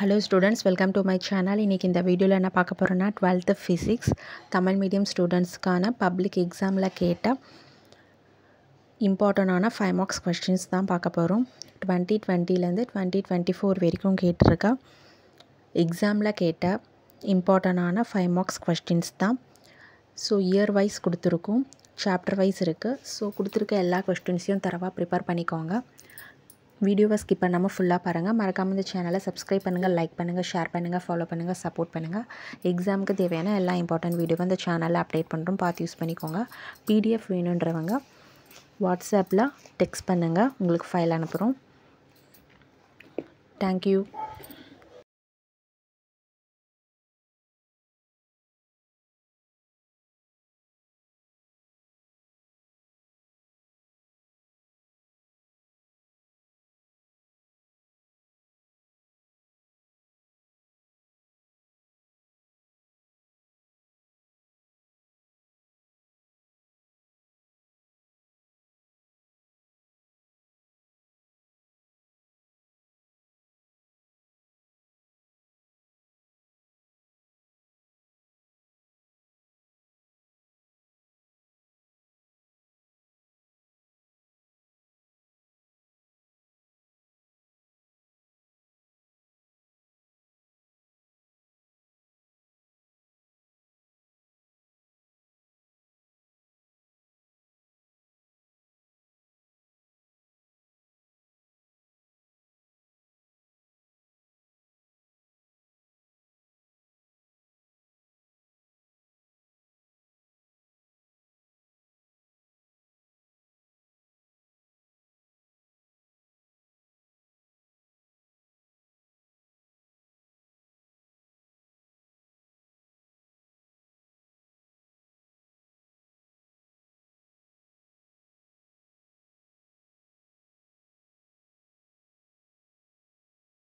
Hello students, welcome to my channel. இன்னைக்கு இந்த வீடியோல என்ன பார்க்க போறோம்னா 12th physics தமிழ் மீடியம் ஸ்டூடண்ட்ஸ்க்கான பப்ளிக் எக்ஸாம்ல கேட்ட இம்பார்ட்டன்டான 5 மார்க்ஸ் क्वेश्चंस தான் பார்க்க போறோம். 2020 ல இருந்து 2024 வரைக்கும் கேட்டிருக்க எக்ஸாம்ல கேட்ட இம்பார்ட்டன்டான 5 மார்க்ஸ் क्वेश्चंस தான். ஸோ இயர் வைஸ் கொடுத்துருக்கோம், சாப்டர் வைஸ் இருக்குது. ஸோ கொடுத்துருக்க எல்லா கொஸ்டின்ஸையும் தரவாக ப்ரிப்பேர் பண்ணிக்கோங்க. வீடியோவை ஸ்கிப் பண்ணாமல் ஃபுல்லாக பாருங்கள். மறக்காமல் இந்த சேனலை சப்ஸ்கிரைப் பண்ணுங்கள், லைக் பண்ணுங்கள், ஷேர் பண்ணுங்கள், ஃபாலோ பண்ணுங்கள், சப்போர்ட் பண்ணுங்கள். எக்ஸாமுக்கு தேவையான எல்லா இம்பார்ட்டன்ட் வீடியோவும் இந்த சேனலில் அப்டேட் பண்ணுறோம், பார்த்து யூஸ் பண்ணிக்கோங்க. பிடிஎஃப் வேணுன்றவங்க வாட்ஸ்அப்பில் டெக்ஸ்ட் பண்ணுங்கள், உங்களுக்கு ஃபைல் அனுப்புகிறோம். தேங்க்யூ.